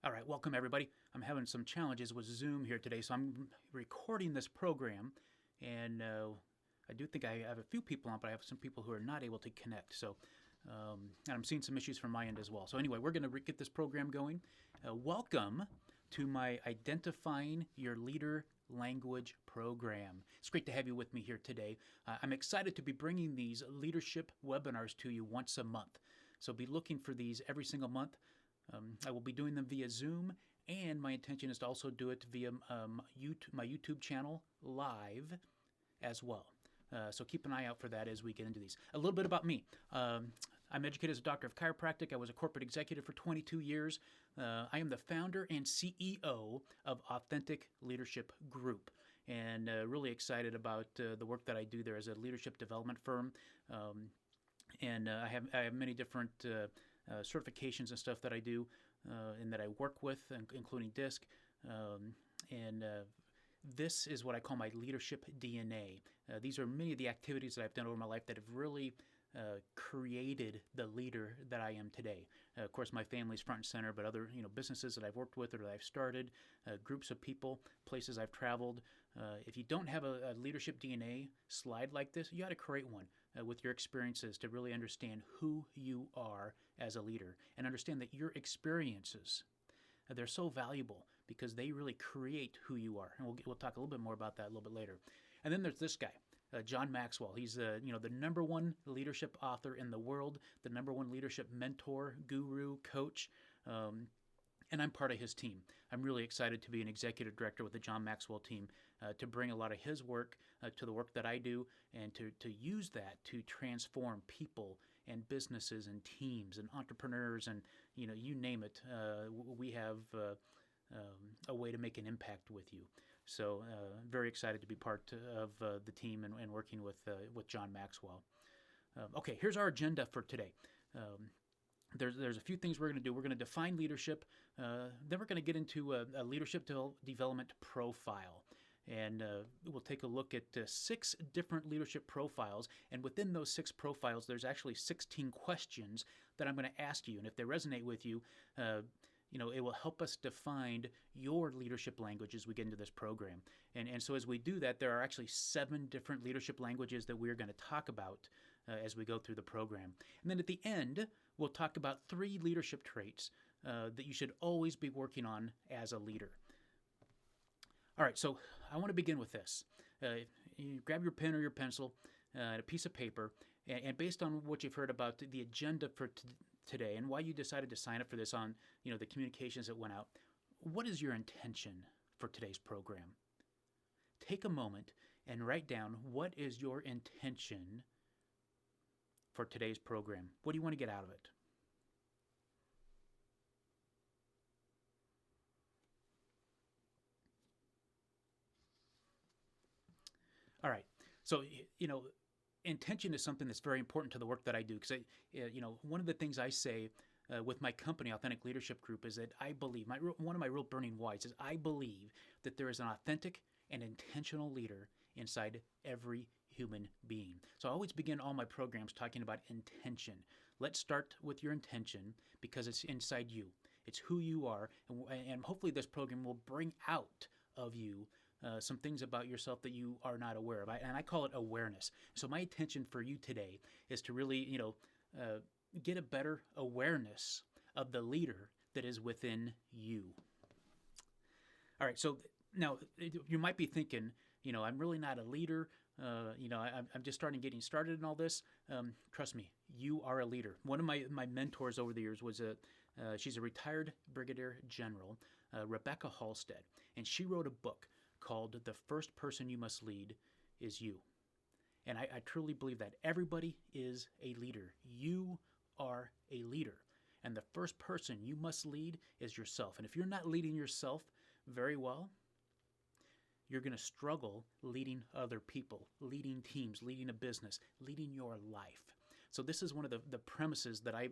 All right, welcome everybody. I'm having some challenges with Zoom here today, so I'm recording this program, and I do think I have a few people on, but I have some people who are not able to connect. And I'm seeing some issues from my end as well. So anyway, we're going to get this program going. Welcome to my Identifying Your Leader Language program. It's great to have you with me here today. I'm excited to be bringing these leadership webinars to you once a month. So be looking for these every single month. I will be doing them via Zoom, and my intention is to also do it via my YouTube channel live as well. So keep an eye out for that as we get into these. A little bit about me. I'm educated as a doctor of chiropractic. I was a corporate executive for 22 years. I am the founder and CEO of Authentic Leadership Group, and really excited about the work that I do there as a leadership development firm. I have many different certifications and stuff that I do and that I work with, including DISC. This is what I call my leadership DNA. These are many of the activities that I've done over my life that have really created the leader that I am today. Of course, my family's front and center, but other businesses that I've worked with or that I've started, groups of people, places I've traveled. If you don't have a leadership DNA slide like this, you ought to create one with your experiences to really understand who you are as a leader and understand that your experiences, they're so valuable because they really create who you are. And we'll talk a little bit more about that a little bit later. And then there's this guy, John Maxwell. He's the number one leadership author in the world, the number one leadership mentor, guru, coach, and I'm part of his team. I'm really excited to be an executive director with the John Maxwell team to bring a lot of his work to the work that I do and to use that to transform people and businesses and teams and entrepreneurs and you name it. We have a way to make an impact with you. So very excited to be part of the team and working with John Maxwell. Okay, here's our agenda for today. There's a few things we're going to do. We're going to define leadership. Then we're going to get into a leadership development profile. And we'll take a look at 6 different leadership profiles. And within those 6 profiles, there's actually 16 questions that I'm going to ask you. And if they resonate with you, it will help us define your leadership language as we get into this program. And so as we do that, there are actually 7 different leadership languages that we're going to talk about as we go through the program. And then at the end, we'll talk about 3 leadership traits that you should always be working on as a leader. All right, so I want to begin with this. You grab your pen or your pencil and a piece of paper, and based on what you've heard about the agenda for today and why you decided to sign up for this on the communications that went out, what is your intention for today's program? Take a moment and write down what is your intention for today's program. What do you want to get out of it? All right. So, intention is something that's very important to the work that I do because, one of the things I say with my company, Authentic Leadership Group, is that I believe, one of my real burning whys is I believe that there is an authentic and intentional leader inside every human being. So I always begin all my programs talking about intention. Let's start with your intention because it's inside you. It's who you are, and hopefully this program will bring out of you some things about yourself that you are not aware of. And I call it awareness. So my intention for you today is to really, get a better awareness of the leader that is within you. All right, so now you might be thinking, I'm really not a leader. I'm just getting started in all this. Trust me, you are a leader. One of my mentors over the years was she's a retired brigadier general, Rebecca Halstead, and she wrote a book called The First Person You Must Lead Is You. And I truly believe that everybody is a leader. You are a leader. And the first person you must lead is yourself. And if you're not leading yourself very well, you're going to struggle leading other people, leading teams, leading a business, leading your life. So this is one of the premises that I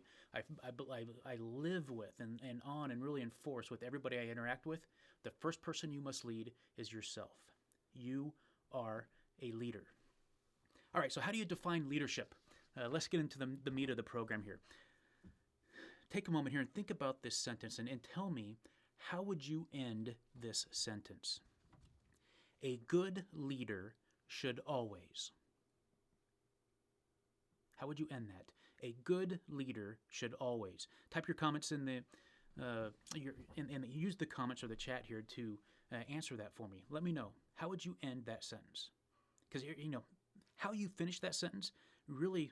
live with and on and really enforce with everybody I interact with. The first person you must lead is yourself. You are a leader. All right, so how do you define leadership? Let's get into the meat of the program here. Take a moment here and think about this sentence and tell me how would you end this sentence? A good leader should always. How would you end that? A good leader should always. Type your comments in the use the comments or the chat here to answer that for me. Let me know. How would you end that sentence? Because how you finish that sentence really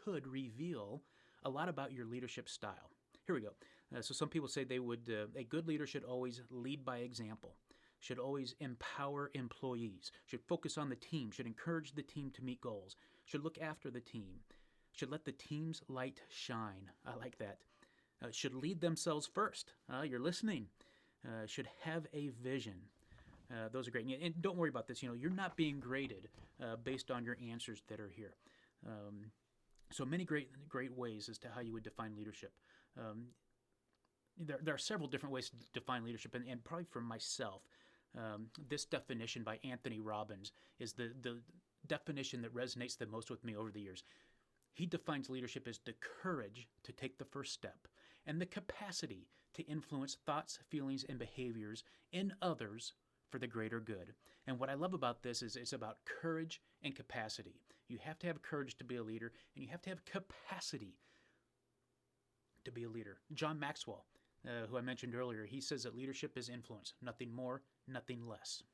could reveal a lot about your leadership style. Here we go. So some people say they would. A good leader should always lead by example. Should always empower employees. Should focus on the team. Should encourage the team to meet goals. Should look after the team. Should let the team's light shine. I like that. Should lead themselves first. You're listening. Should have a vision. Those are great. And don't worry about this. You're not being graded based on your answers that are here. So many great ways as to how you would define leadership. There are several different ways to define leadership, and probably for myself, this definition by Anthony Robbins is the definition that resonates the most with me over the years. He defines leadership as the courage to take the first step and the capacity to influence thoughts, feelings, and behaviors in others for the greater good. And what I love about this is it's about courage and capacity. You have to have courage to be a leader, and you have to have capacity to be a leader. John Maxwell, who I mentioned earlier, he says that leadership is influence, nothing more, nothing less.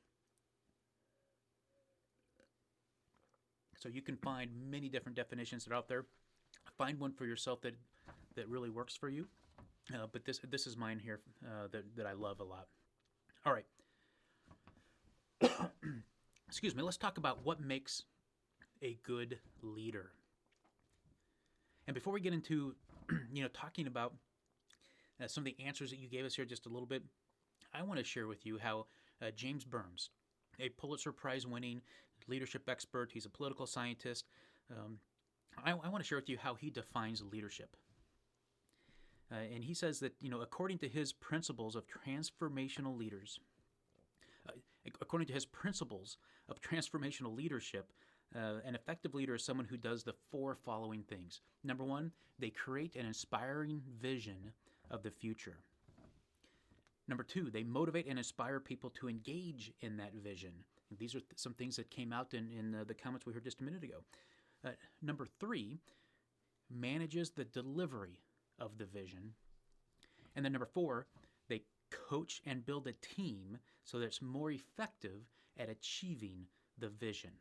So you can find many different definitions that are out there. Find one for yourself that really works for you. But this is mine here that I love a lot. All right. Excuse me. Let's talk about what makes a good leader. And before we get into talking about some of the answers that you gave us here just a little bit, I want to share with you how James Burns, a Pulitzer Prize winning leadership expert, he's a political scientist, I want to share with you how he defines leadership. And he says that, according to his principles of transformational leadership, an effective leader is someone who does the four following things. Number one, they create an inspiring vision of the future. Number two, they motivate and inspire people to engage in that vision. And these are some things that came out in the comments we heard just a minute ago. Number three, manages the delivery of the vision. And then number four, they coach and build a team so that it's more effective at achieving the vision.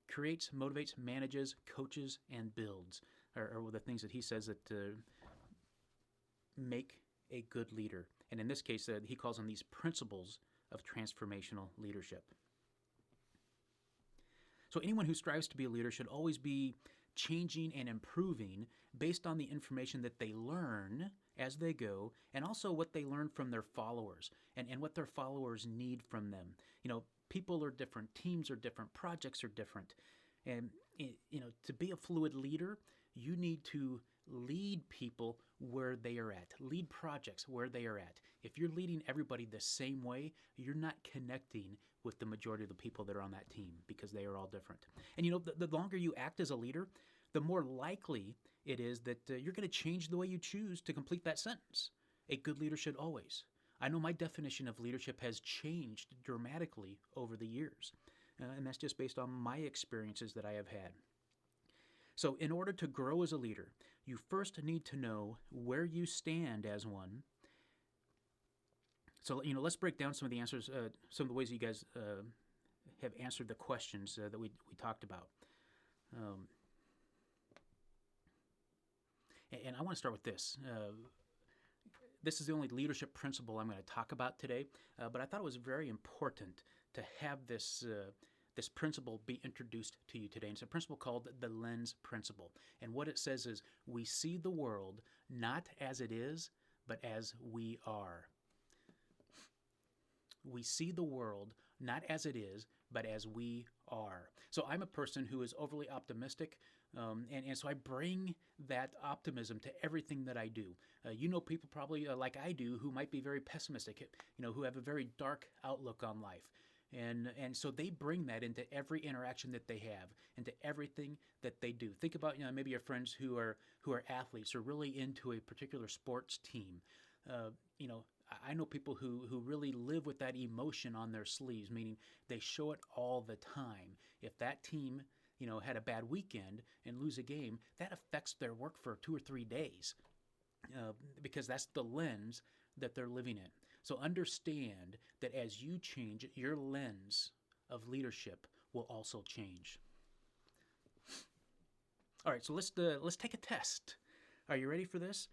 Creates, motivates, manages, coaches, and builds are the things that he says that make a good leader. And in this case, he calls them these principles of transformational leadership. So anyone who strives to be a leader should always be changing and improving based on the information that they learn as they go, and also what they learn from their followers and what their followers need from them. People are different, teams are different, projects are different. And, to be a fluid leader, you need to lead people where they are at, lead projects where they are at. If you're leading everybody the same way, you're not connecting with the majority of the people that are on that team because they are all different. And, the longer you act as a leader, the more likely it is that you're going to change the way you choose to complete that sentence. A good leader should always. I know my definition of leadership has changed dramatically over the years, and that's just based on my experiences that I have had. So in order to grow as a leader, you first need to know where you stand as one. So, let's break down some of the answers, some of the ways you guys have answered the questions that we talked about. And I want to start with this. This is the only leadership principle I'm going to talk about today, but I thought it was very important to have this principle be introduced to you today. And it's a principle called the lens principle. And what it says is, we see the world not as it is, but as we are. We see the world not as it is, but as we are. So I'm a person who is overly optimistic, and so I bring that optimism to everything that I do. People probably like I do who might be very pessimistic, who have a very dark outlook on life. And so they bring that into every interaction that they have, into everything that they do. Think about maybe your friends who are athletes or really into a particular sports team. You know, I know people who really live with that emotion on their sleeves, meaning they show it all the time. If that team, you know, had a bad weekend and lose a game, that affects their work for 2 or 3 days, because that's the lens that they're living in. So understand that as you change, your lens of leadership will also change. All right, so let's take a test. Are you ready for this?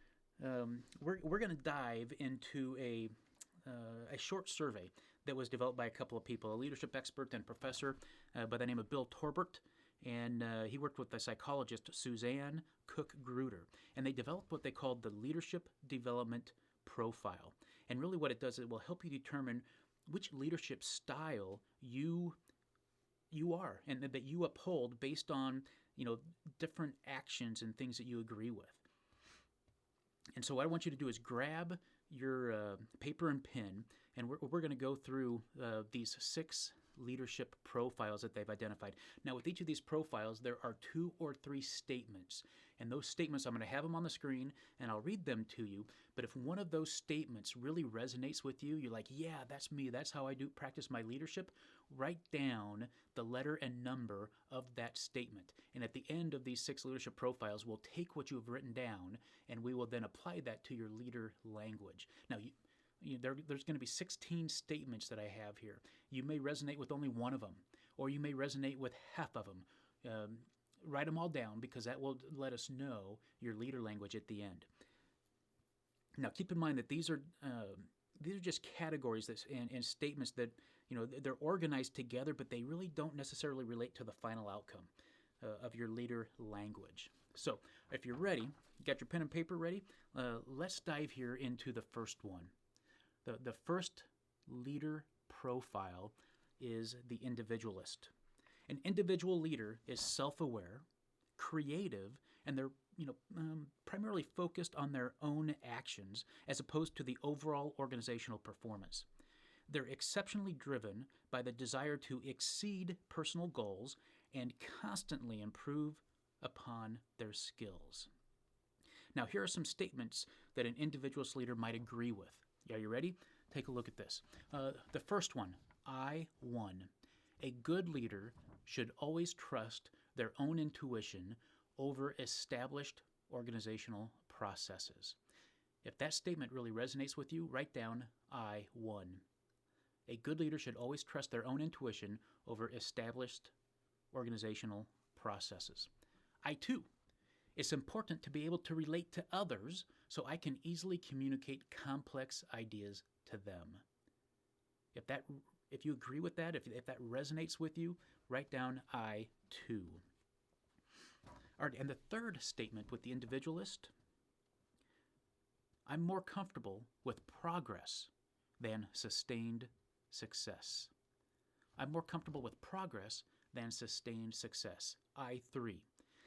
We're going to dive into a short survey that was developed by a couple of people, a leadership expert and professor by the name of Bill Torbert, and he worked with the psychologist Suzanne Cook-Gruder, and they developed what they called the Leadership Development Profile. And really what it does, it will help you determine which leadership style you are and that you uphold based on, you know, different actions and things that you agree with. And so what I want you to do is grab your paper and pen, and we're going to go through these 6 leadership profiles that they've identified. Now, with each of these profiles, there are 2 or 3 statements, and those statements, I'm going to have them on the screen, and I'll read them to you. But if one of those statements really resonates with you, you're like, yeah, that's me, that's how I do practice my leadership, write down the letter and number of that statement. And at the end of these 6 leadership profiles, we'll take what you have written down, and we will then apply that to your leader language. Now, there's going to be 16 statements that I have here. You may resonate with only one of them, or you may resonate with half of them. Write them all down, because that will let us know your leader language at the end. Now, keep in mind that these are just categories and statements that, you know, they're organized together, but they really don't necessarily relate to the final outcome of your leader language. So, if you're ready, you got your pen and paper ready, let's dive here into the first one. The first leader profile is the individualist. An individual leader is self-aware, creative, and they're primarily focused on their own actions as opposed to the overall organizational performance. They're exceptionally driven by the desire to exceed personal goals and constantly improve upon their skills. Now, here are some statements that an individualist leader might agree with. Are you ready? Take a look at this. The first one, I won. A good leader should always trust their own intuition over established organizational processes. If that statement really resonates with you, write down, I won. A good leader should always trust their own intuition over established organizational processes. I too. It's important to be able to relate to others so I can easily communicate complex ideas to them. If you agree with that, if that resonates with you, write down I too. All right, and the third statement with the individualist, I'm more comfortable with progress than sustained success. I'm more comfortable with progress than sustained success. I3.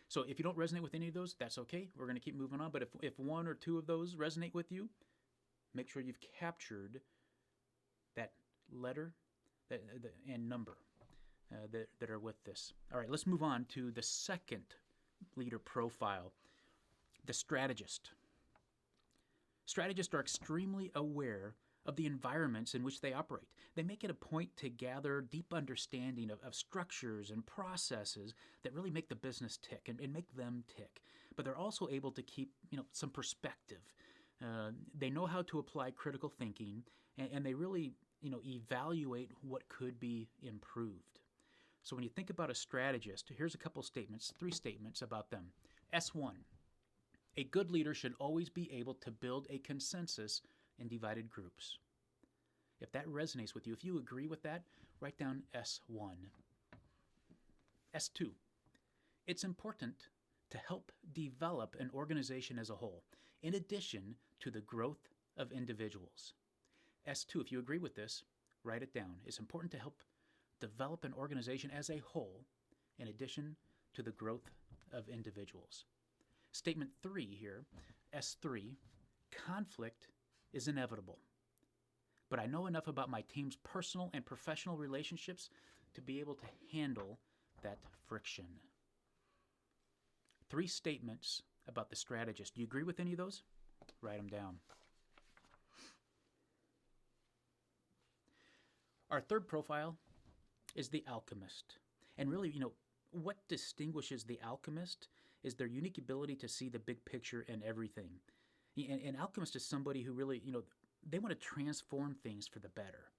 So if you don't resonate with any of those, that's okay. We're going to keep moving on. But if 1 or 2 of those resonate with you, make sure you've captured that letter and number that are with this. All right, let's move on to the second leader profile, the strategist. Strategists are extremely aware of the environments in which they operate. They make it a point to gather deep understanding of structures and processes that really make the business tick and make them tick. But they're also able to keep, some perspective. They know how to apply critical thinking, and they really, evaluate what could be improved. So when you think about a strategist, here's a couple statements, 3 statements about them. S1, a good leader should always be able to build a consensus in divided groups. If that resonates with you, if you agree with that, write down S1. S2, it's important to help develop an organization as a whole, in addition to the growth of individuals. S2, if you agree with this, write it down. It's important to help develop an organization as a whole, in addition to the growth of individuals. Statement 3 here, S3, conflict is inevitable. But I know enough about my team's personal and professional relationships to be able to handle that friction. 3 statements about the strategist. Do you agree with any of those? Write them down. Our third profile is the alchemist. And really, what distinguishes the alchemist is their unique ability to see the big picture in everything. An alchemist is somebody who really, they want to transform things for the better.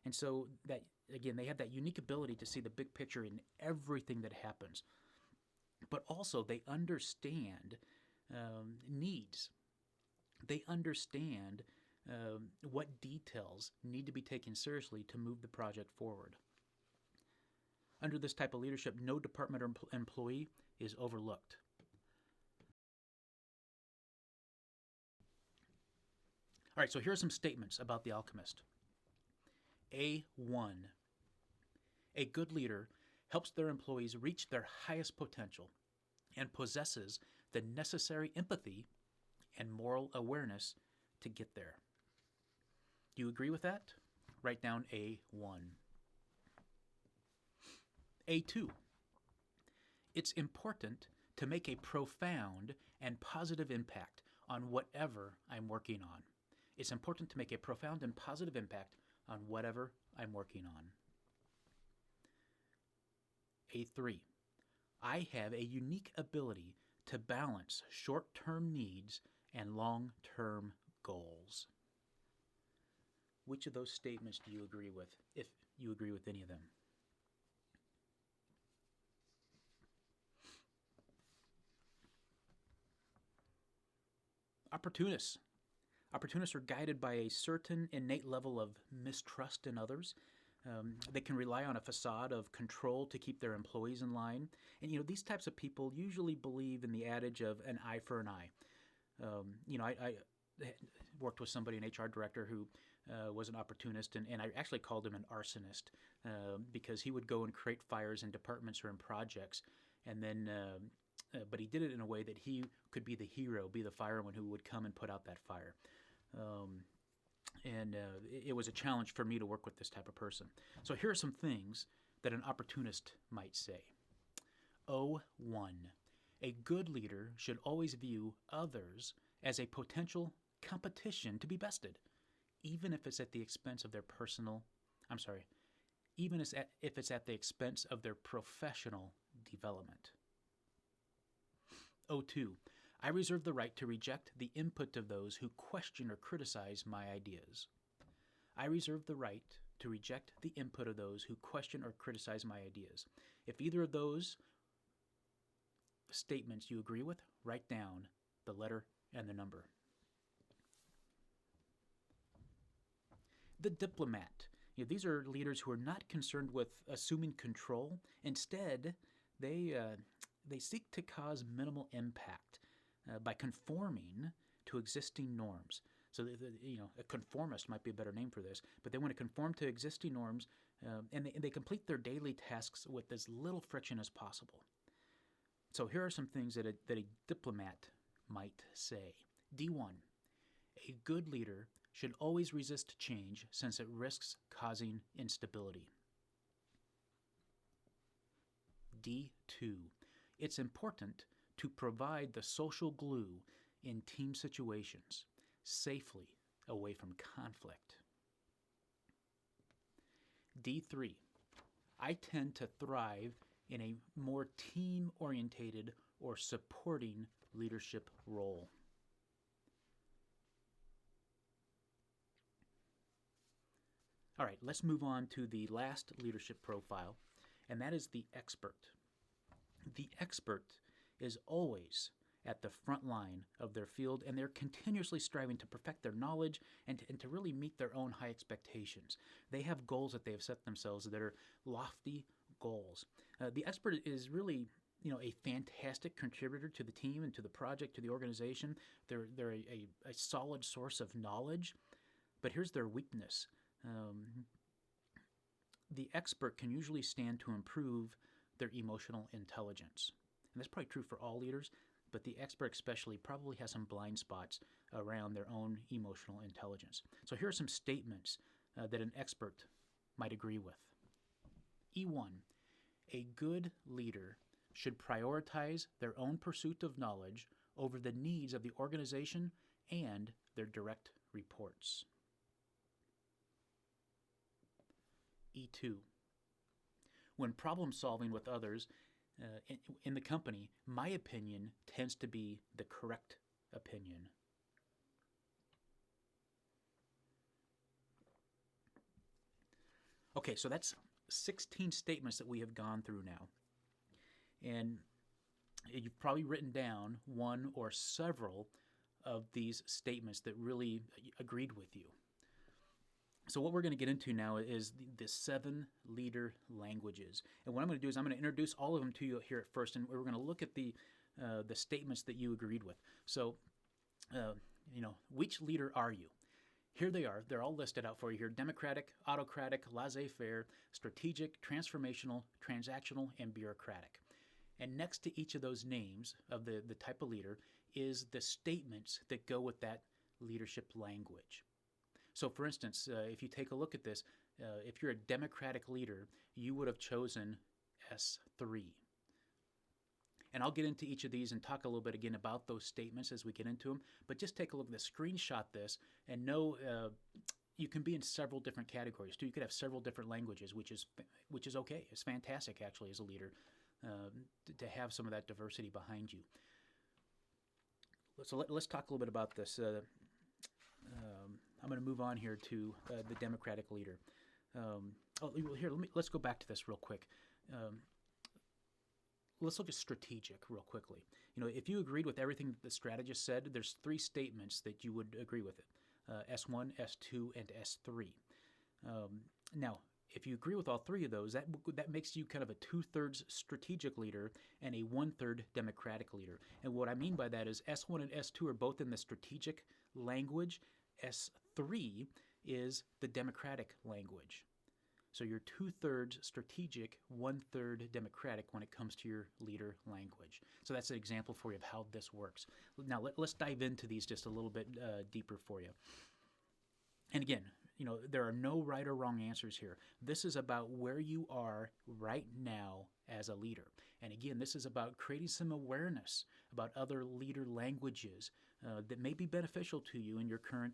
And so that, again, they have that unique ability to see the big picture in everything that happens. But also they understand needs. They understand what details need to be taken seriously to move the project forward. Under this type of leadership, no department or employee is overlooked. All right, so here are some statements about the alchemist. A1. A good leader helps their employees reach their highest potential and possesses the necessary empathy and moral awareness to get there. Do you agree with that? Write down A1. A2. It's important to make a profound and positive impact on whatever I'm working on. It's important to make a profound and positive impact on whatever I'm working on. A3. I have a unique ability to balance short-term needs and long-term goals. Which of those statements do you agree with, if you agree with any of them? Opportunists. Opportunists are guided by a certain innate level of mistrust in others. They can rely on a facade of control to keep their employees in line. And, these types of people usually believe in the adage of an eye for an eye. I worked with somebody, an HR director, who was an opportunist, and I actually called him an arsonist because he would go and create fires in departments or in projects, and then but he did it in a way that he could be the hero, be the fireman who would come and put out that fire. It was a challenge for me to work with this type of person. So here are some things that an opportunist might say. O1. A good leader should always view others as a potential competition to be bested, even if it's at the expense of their if it's at the expense of their professional development. O2. I reserve the right to reject the input of those who question or criticize my ideas. I reserve the right to reject the input of those who question or criticize my ideas. If either of those statements you agree with, write down the letter and the number. The diplomat. These are leaders who are not concerned with assuming control. Instead, they seek to cause minimal impact by conforming to existing norms. So, a conformist might be a better name for this, but they want to conform to existing norms, and they complete their daily tasks with as little friction as possible. So here are some things that a diplomat might say. D1. A good leader should always resist change since it risks causing instability. D2. It's important to provide the social glue in team situations safely away from conflict. D3. I tend to thrive in a more team-orientated or supporting leadership role. All right, let's move on to the last leadership profile, and that is the expert. The expert is always at the front line of their field, and they're continuously striving to perfect their knowledge and to really meet their own high expectations. They have goals that they have set themselves that are lofty goals. The expert is really, a fantastic contributor to the team and to the project, to the organization. They're a solid source of knowledge, but here's their weakness. The expert can usually stand to improve their emotional intelligence. And that's probably true for all leaders, but the expert especially probably has some blind spots around their own emotional intelligence. So here are some statements that an expert might agree with. E1. A good leader should prioritize their own pursuit of knowledge over the needs of the organization and their direct reports. E2. When problem solving with others in the company, my opinion tends to be the correct opinion. Okay, so that's 16 statements that we have gone through now. And you've probably written down one or several of these statements that really agreed with you. So what we're going to get into now is the 7 leader languages. And what I'm going to do is I'm going to introduce all of them to you here at first, and we're going to look at the statements that you agreed with. So, which leader are you? Here they are. They're all listed out for you here. Democratic, autocratic, laissez-faire, strategic, transformational, transactional, and bureaucratic. And next to each of those names of the type of leader is the statements that go with that leadership language. So for instance, if you take a look at this, if you're a democratic leader, you would have chosen S3. And I'll get into each of these and talk a little bit again about those statements as we get into them. But just take a look at this, screenshot this, and know you can be in several different categories too. You could have several different languages, which is okay. It's fantastic actually as a leader to have some of that diversity behind you. So let's talk a little bit about this. I'm going to move on here to the democratic leader. Let's go back to this real quick. Let's look at strategic real quickly. If you agreed with everything that the strategist said, there's 3 statements that you would agree with it. S1, S2, and S3. Now, if you agree with all 3 of those, that makes you kind of a 2/3 strategic leader and a 1/3 democratic leader. And what I mean by that is S1 and S2 are both in the strategic language. S3 is the democratic language. So you're 2/3 strategic, 1/3 democratic when it comes to your leader language. So that's an example for you of how this works. Now let's dive into these just a little bit deeper for you. And again, there are no right or wrong answers here. This is about where you are right now as a leader. And again, this is about creating some awareness about other leader languages that may be beneficial to you in your current,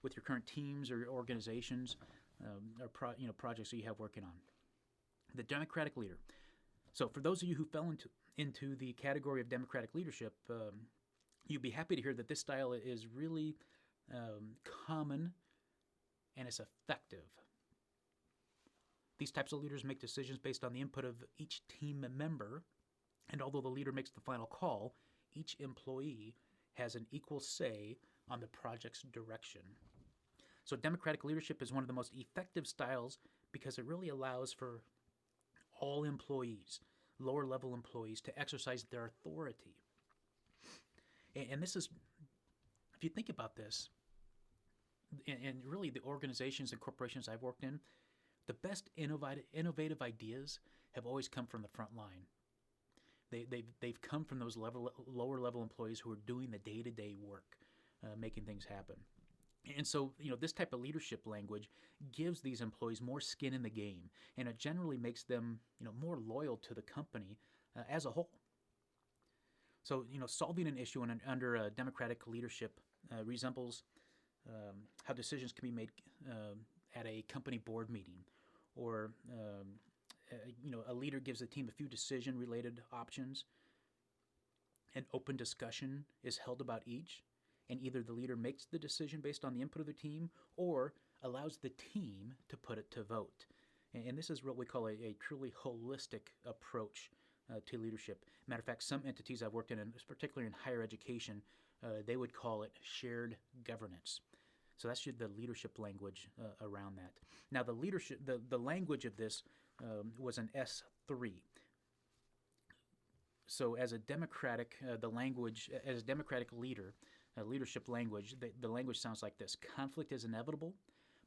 with your current teams or organizations or projects that you have working on. The democratic leader. So for those of you who fell into the category of democratic leadership, you'd be happy to hear that this style is really common and it's effective. These types of leaders make decisions based on the input of each team member, and although the leader makes the final call, each employee has an equal say on the project's direction. So democratic leadership is one of the most effective styles because it really allows for all employees, lower level employees, to exercise their authority. And this is, if you think about this, and really the organizations and corporations I've worked in, the best innovative ideas have always come from the front line. They've come from those lower level employees who are doing the day-to-day work, making things happen. And so, this type of leadership language gives these employees more skin in the game, and it generally makes them, more loyal to the company as a whole. So, solving an issue under democratic leadership resembles how decisions can be made at a company board meeting, or a leader gives the team a few decision-related options. An open discussion is held about each, and either the leader makes the decision based on the input of the team or allows the team to put it to vote. And this is what we call a truly holistic approach to leadership. Matter of fact, some entities I've worked in, particularly in higher education, they would call it shared governance. So that's the leadership language around that. Now, the language of this was an S3. So as a democratic, as a democratic leader, leadership language, the language sounds like this: conflict is inevitable,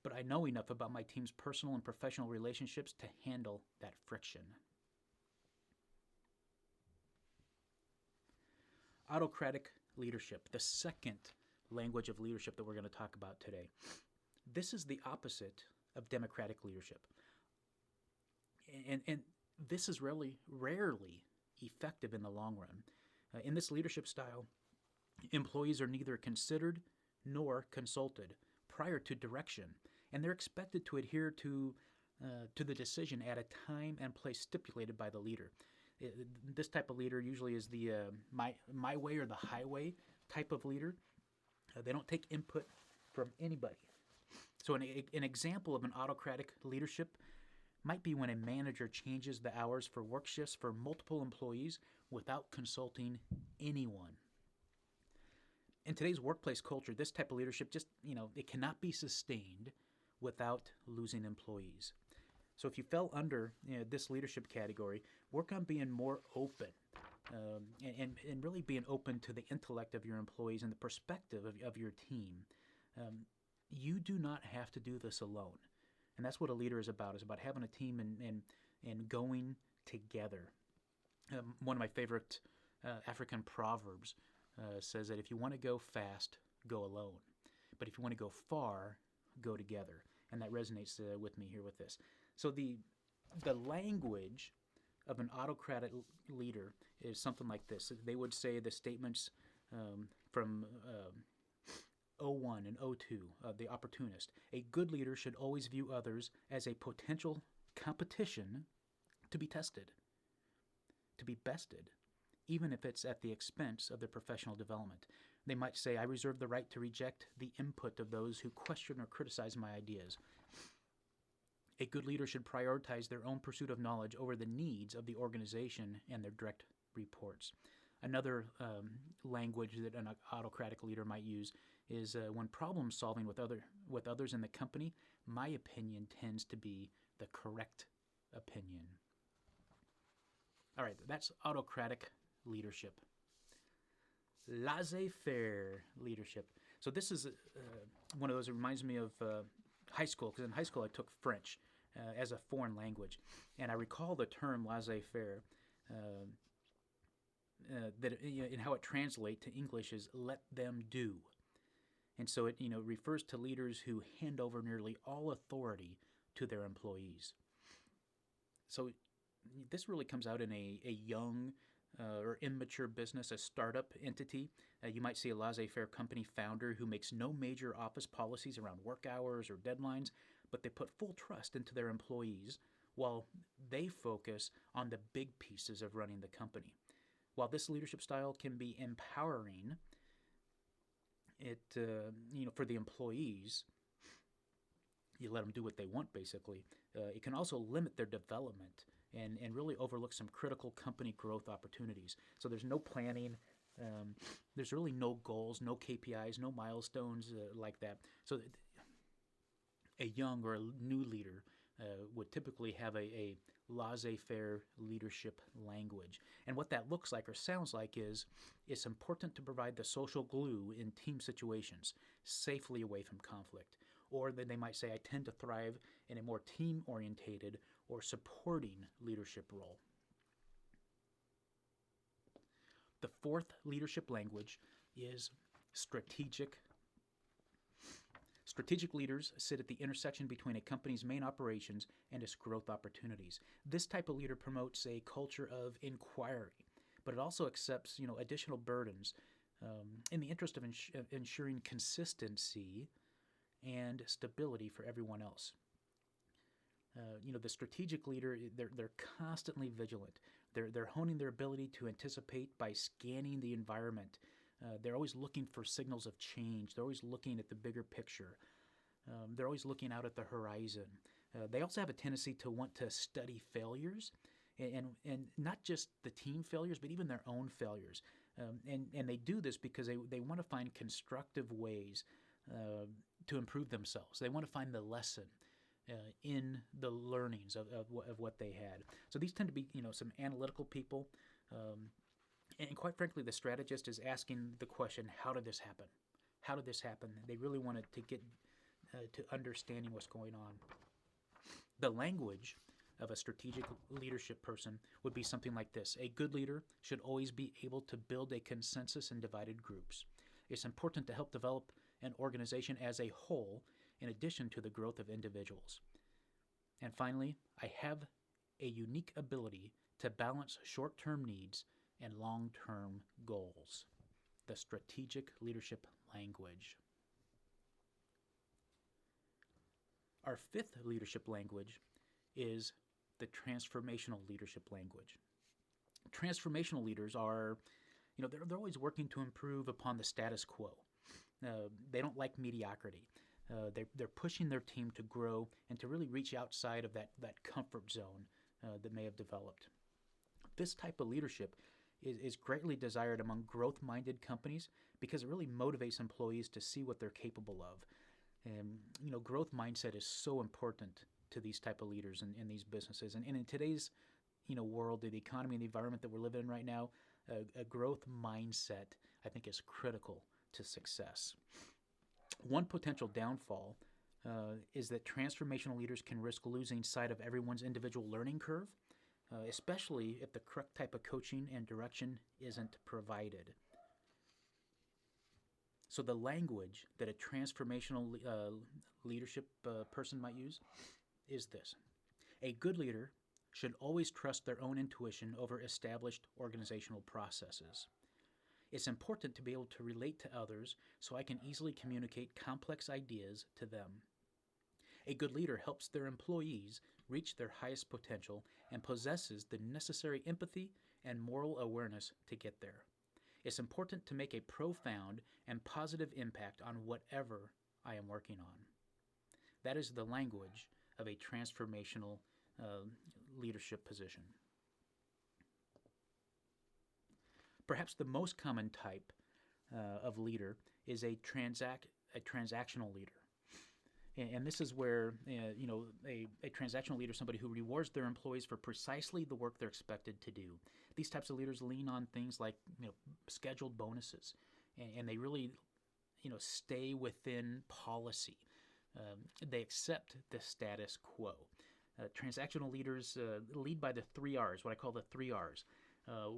but I know enough about my team's personal and professional relationships to handle that friction. Autocratic leadership, the second language of leadership that we're going to talk about today. This is the opposite of democratic leadership. And this is really rarely effective in the long run. In this leadership style, employees are neither considered nor consulted prior to direction, and they're expected to adhere to to the decision at a time and place stipulated by the leader. This type of leader usually is the my way or the highway type of leader. They don't take input from anybody. So an example of an autocratic leadership might be when a manager changes the hours for work shifts for multiple employees without consulting anyone. In today's workplace culture, this type of leadership just, it cannot be sustained without losing employees. So if you fell under this leadership category, work on being more open and really being open to the intellect of your employees and the perspective of your team. You do not have to do this alone. And that's what a leader is about having a team and going together. One of my favorite African proverbs says that if you want to go fast, go alone. But if you want to go far, go together. And that resonates with me here with this. So the language of an autocratic leader is something like this. They would say the statements from 01 and 02, the opportunist. A good leader should always view others as a potential competition to be tested, to be bested, even if it's at the expense of their professional development. They might say, I reserve the right to reject the input of those who question or criticize my ideas. A good leader should prioritize their own pursuit of knowledge over the needs of the organization and their direct reports. Another language that an autocratic leader might use is when problem solving with others in the company, my opinion tends to be the correct opinion. All right, that's autocratic leadership. Laissez-faire leadership. So this is one of those that reminds me of high school, because in high school I took French as a foreign language, and I recall the term laissez-faire, that and how it translates to English is let them do. And so it refers to leaders who hand over nearly all authority to their employees. So this really comes out in a young or immature business, a startup entity. You might see a laissez-faire company founder who makes no major office policies around work hours or deadlines, but they put full trust into their employees while they focus on the big pieces of running the company. While this leadership style can be empowering, for the employees, you let them do what they want, basically. It can also limit their development and really overlook some critical company growth opportunities. So there's no planning. There's really no goals, no KPIs, no milestones like that. So a young or a new leader would typically have a laissez-faire leadership language. And what that looks like or sounds like is it's important to provide the social glue in team situations safely away from conflict. Or then they might say, I tend to thrive in a more team-orientated or supporting leadership role. The fourth leadership language is strategic. Strategic leaders sit at the intersection between a company's main operations and its growth opportunities. This type of leader promotes a culture of inquiry, but it also accepts, additional burdens in the interest of ensuring consistency and stability for everyone else. The strategic leader, they're constantly vigilant. They're honing their ability to anticipate by scanning the environment. They're always looking for signals of change. They're always looking at the bigger picture. They're always looking out at the horizon. They also have a tendency to want to study failures, and not just the team failures, but even their own failures. And they do this because they want to find constructive ways to improve themselves. They want to find the lesson in the learnings of what they had. So these tend to be, some analytical people. And quite frankly, the strategist is asking the question, how did this happen? How did this happen? They really wanted to get to understanding what's going on. The language of a strategic leadership person would be something like this. A good leader should always be able to build a consensus in divided groups. It's important to help develop an organization as a whole in addition to the growth of individuals. And finally, I have a unique ability to balance short-term needs and long-term goals. The strategic leadership language. Our fifth leadership language is the transformational leadership language. Transformational leaders are, they're always working to improve upon the status quo. They don't like mediocrity. They're pushing their team to grow and to really reach outside of that comfort zone that may have developed. This type of leadership is greatly desired among growth-minded companies because it really motivates employees to see what they're capable of. And growth mindset is so important to these type of leaders in these businesses. And in today's world, the economy and the environment that we're living in right now, a growth mindset, I think, is critical to success. One potential downfall is that transformational leaders can risk losing sight of everyone's individual learning curve, especially if the correct type of coaching and direction isn't provided. So the language that a transformational leadership person might use is this. A good leader should always trust their own intuition over established organizational processes. It's important to be able to relate to others so I can easily communicate complex ideas to them. A good leader helps their employees reach their highest potential and possesses the necessary empathy and moral awareness to get there. It's important to make a profound and positive impact on whatever I am working on. That is the language of a transformational leadership position. Perhaps the most common type of leader is a transactional leader. And this is where a transactional leader is somebody who rewards their employees for precisely the work they're expected to do. These types of leaders lean on things like scheduled bonuses, and they really stay within policy. They accept the status quo. Transactional leaders lead by the 3 R's, what I call the 3 R's.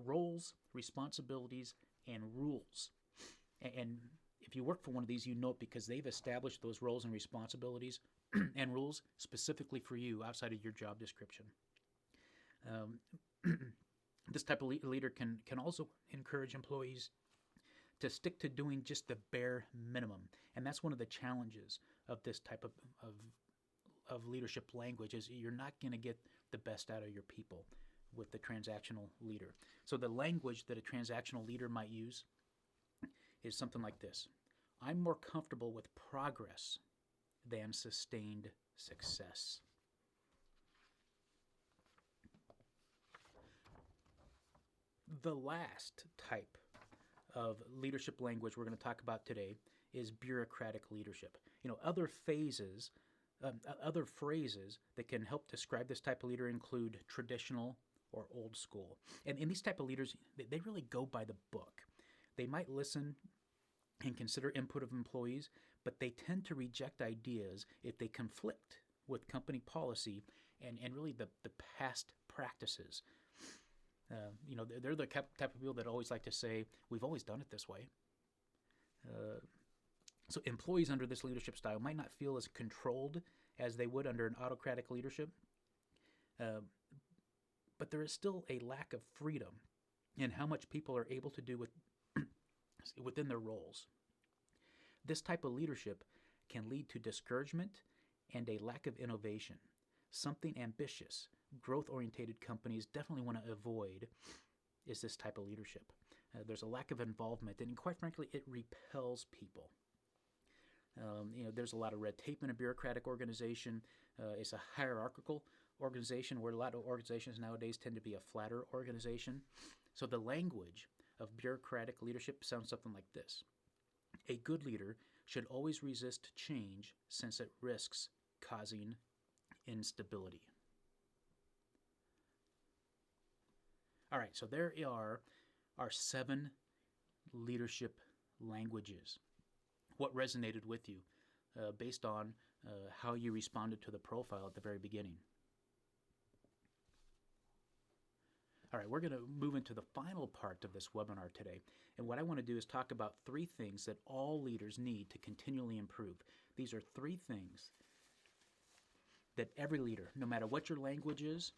Roles, responsibilities, and rules. And if you work for one of these, you know it because they've established those roles and responsibilities and rules specifically for you outside of your job description. This type of leader can also encourage employees to stick to doing just the bare minimum. And that's one of the challenges of this type of leadership language is you're not going to get the best out of your people with the transactional leader. So the language that a transactional leader might use is something like this. I'm more comfortable with progress than sustained success. The last type of leadership language we're going to talk about today is bureaucratic leadership. Other phrases that can help describe this type of leader include traditional or old school. And these type of leaders, they really go by the book. They might listen and consider input of employees, but they tend to reject ideas if they conflict with company policy and really the past practices. They're the type of people that always like to say, we've always done it this way. So employees under this leadership style might not feel as controlled as they would under an autocratic leadership, but there is still a lack of freedom in how much people are able to do within their roles. This type of leadership can lead to discouragement and a lack of innovation. Something ambitious, growth-oriented companies definitely want to avoid is this type of leadership. There's a lack of involvement, and quite frankly, it repels people. There's a lot of red tape in a bureaucratic organization. It's a hierarchical organization where a lot of organizations nowadays tend to be a flatter organization. So the language of bureaucratic leadership sounds something like this. A good leader should always resist change since it risks causing instability. All right, so there are our 7 leadership languages. What resonated with you based on how you responded to the profile at the very beginning? All right, we're going to move into the final part of this webinar today. And what I want to do is talk about 3 things that all leaders need to continually improve. These are 3 things that every leader, no matter what your language is,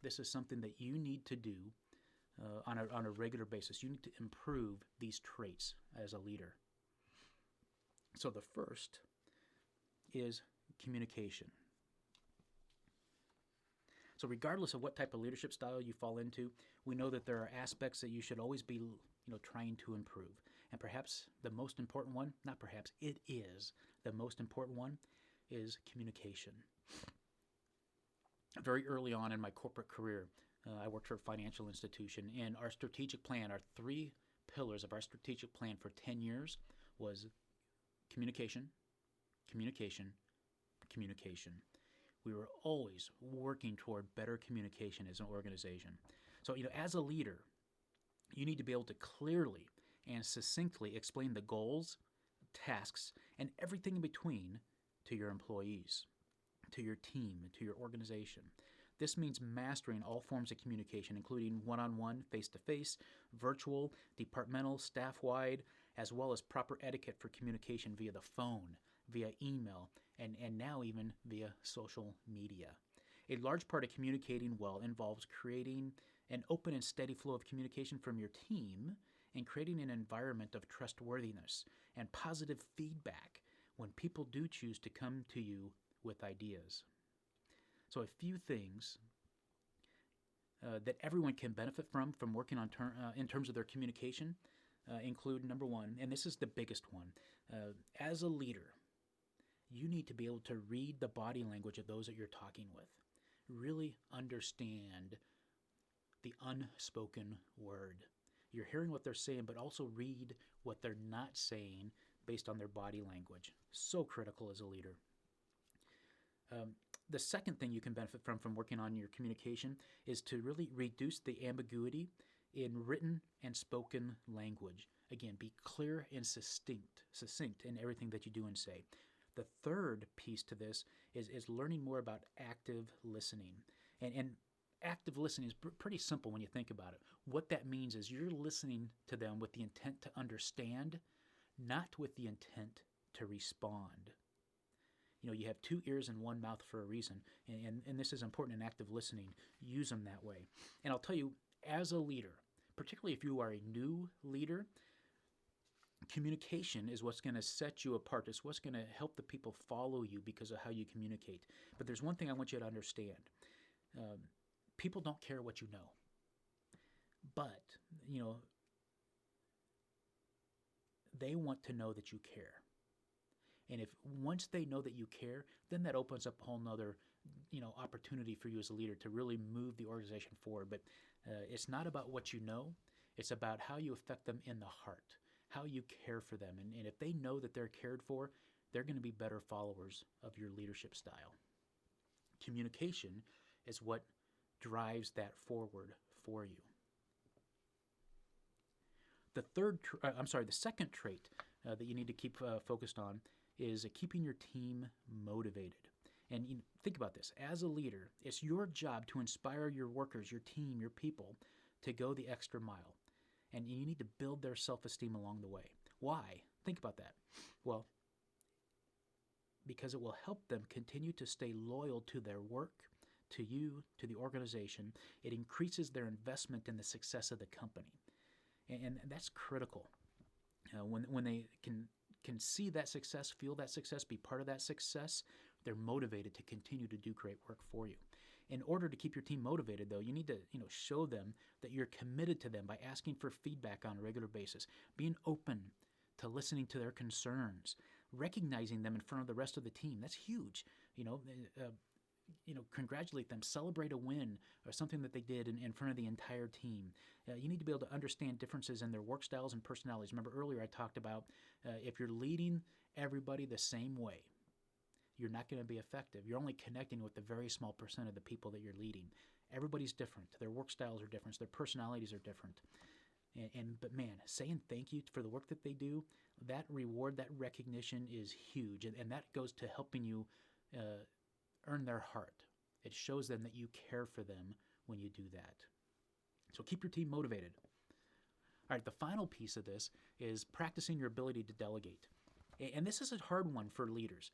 this is something that you need to do on a regular basis. You need to improve these traits as a leader. So the first is communication. So regardless of what type of leadership style you fall into, we know that there are aspects that you should always be, trying to improve. And perhaps the most important one, not perhaps, it is the most important one, is communication. Very early on in my corporate career, I worked for a financial institution, and our strategic plan, our 3 pillars of our strategic plan for 10 years was communication, communication, communication. We were always working toward better communication as an organization. So, as a leader, you need to be able to clearly and succinctly explain the goals, tasks, and everything in between to your employees, to your team, to your organization. This means mastering all forms of communication, including one-on-one, face-to-face, virtual, departmental, staff-wide, as well as proper etiquette for communication via the phone, via email, and now even via social media. A large part of communicating well involves creating an open and steady flow of communication from your team and creating an environment of trustworthiness and positive feedback when people do choose to come to you with ideas. So a few things that everyone can benefit from working on in terms of their communication include, number one, and this is the biggest one, as a leader, you need to be able to read the body language of those that you're talking with. Really understand the unspoken word. You're hearing what they're saying, but also read what they're not saying based on their body language. So critical as a leader. The second thing you can benefit from working on your communication is to really reduce the ambiguity in written and spoken language. Again, be clear and succinct in everything that you do and say. The third piece to this is learning more about active listening. And active listening is pretty simple when you think about it. What that means is you're listening to them with the intent to understand, not with the intent to respond. You have 2 ears and 1 mouth for a reason, and this is important in active listening. Use them that way. And I'll tell you, as a leader, particularly if you are a new leader, communication is what's going to set you apart. It's what's going to help the people follow you because of how you communicate. But there's one thing I want you to understand. People don't care what you know. But, they want to know that you care. And if once they know that you care, then that opens up a whole nother, opportunity for you as a leader to really move the organization forward. But it's not about what you know. It's about how you affect them in the heart, how you care for them. And if they know that they're cared for, they're going to be better followers of your leadership style. Communication is what drives that forward for you. The second trait that you need to keep focused on is keeping your team motivated. And think about this. As a leader, it's your job to inspire your workers, your team, your people to go the extra mile. And you need to build their self-esteem along the way. Why? Think about that. Well, because it will help them continue to stay loyal to their work, to you, to the organization. It increases their investment in the success of the company. And that's critical. When they can see that success, feel that success, be part of that success, they're motivated to continue to do great work for you. In order to keep your team motivated, though, you need to show them that you're committed to them by asking for feedback on a regular basis, being open to listening to their concerns, recognizing them in front of the rest of the team. That's huge. Congratulate them, celebrate a win or something that they did in front of the entire team. You need to be able to understand differences in their work styles and personalities. Remember earlier I talked about if you're leading everybody the same way, you're not going to be effective. You're only connecting with the very small percent of the people that you're leading. Everybody's different. Their work styles are different. Their personalities are different. But man, saying thank you for the work that they do, that reward, that recognition is huge. And that goes to helping you earn their heart. It shows them that you care for them when you do that. So keep your team motivated. All right, the final piece of this is practicing your ability to delegate. And this is a hard one for leaders.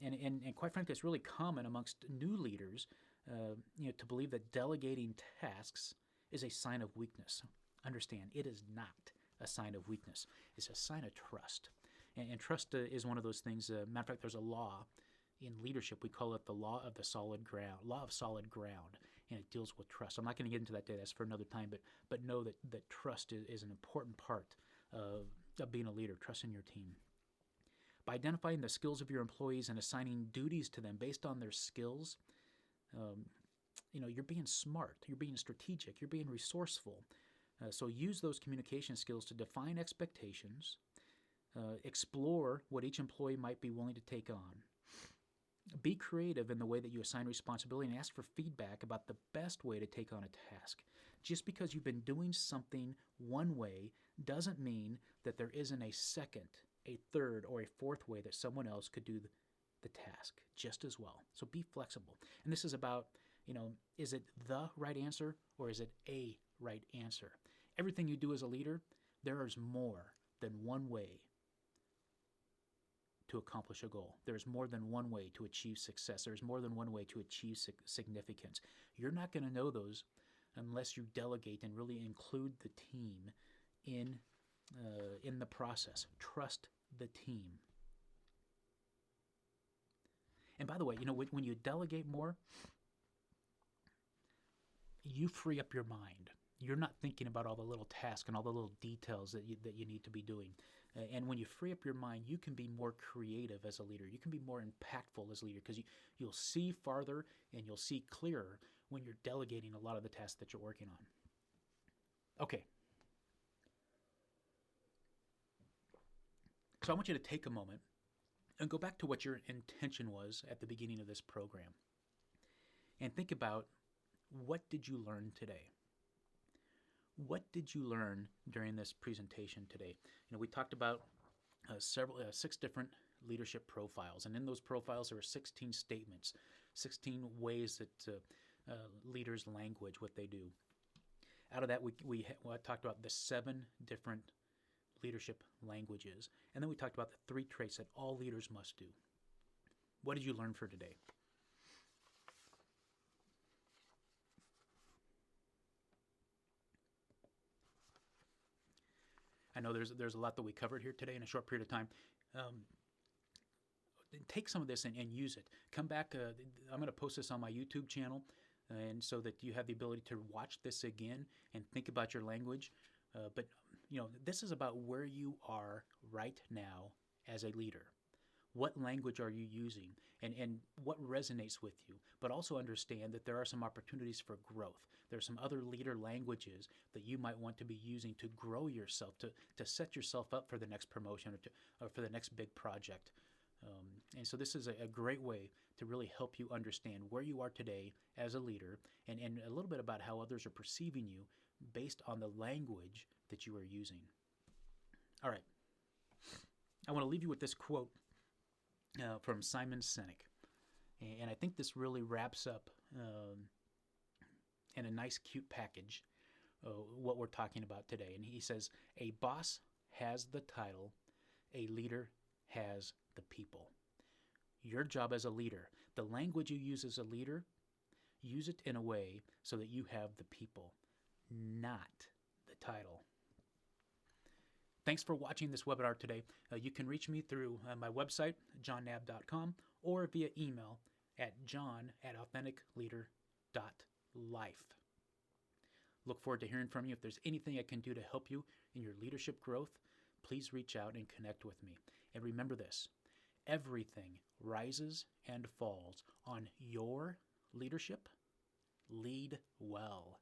And quite frankly, it's really common amongst new leaders to believe that delegating tasks is a sign of weakness. Understand, it is not a sign of weakness. It's a sign of trust. And trust is one of those things. Matter of fact, there's a law in leadership. We call it the law of the solid ground, law of solid ground. and it deals with trust. I'm not going to get into that today. That's for another time. But know that trust is an important part of being a leader. Trust in your team. By identifying the skills of your employees and assigning duties to them based on their skills, you're being smart. You're being strategic. You're being resourceful. So use those communication skills to define expectations, explore what each employee might be willing to take on. Be creative in the way that you assign responsibility and ask for feedback about the best way to take on a task. Just because you've been doing something one way doesn't mean that there isn't a second, a third, or a fourth way that someone else could do the task just as well. So be flexible. And this is about, is it the right answer or is it a right answer? Everything you do as a leader, there is more than one way to accomplish a goal. There's more than one way to achieve success. There's more than one way to achieve significance. You're not going to know those unless you delegate and really include the team in the process. Trust the team. And by the way, when you delegate more, you free up your mind. You're not thinking about all the little tasks and all the little details that you need to be doing. And when you free up your mind, you can be more creative as a leader. You can be more impactful as a leader because you'll see farther and you'll see clearer when you're delegating a lot of the tasks that you're working on. Okay. So I want you to take a moment and go back to what your intention was at the beginning of this program. And think about, what did you learn today? What did you learn during this presentation today? We talked about 6 different leadership profiles, and in those profiles there were 16 statements, 16 ways that leaders language what they do. Out of that, we talked about the 7 different leadership languages, and then we talked about the 3 traits that all leaders must do. What did you learn for today? I know there's a lot that we covered here today in a short period of time. Take some of this and use it. Come back. I'm going to post this on my YouTube channel, and so that you have the ability to watch this again and think about your language. But this is about where you are right now as a leader. What language are you using, and what resonates with you? But also understand that there are some opportunities for growth. There are some other leader languages that you might want to be using to grow yourself, to set yourself up for the next promotion or for the next big project. And so this is a great way to really help you understand where you are today as a leader and a little bit about how others are perceiving you based on the language that you are using. All right. I want to leave you with this quote from Simon Sinek. And I think this really wraps up in a nice, cute package what we're talking about today. And he says, a boss has the title, a leader has the people. Your job as a leader, the language you use as a leader, use it in a way so that you have the people, not the title. Thanks for watching this webinar today. You can reach me through my website, johnnab.com, or via email at john@authenticleader.life. Look forward to hearing from you. If there's anything I can do to help you in your leadership growth, please reach out and connect with me. And remember this, everything rises and falls on your leadership. Lead well.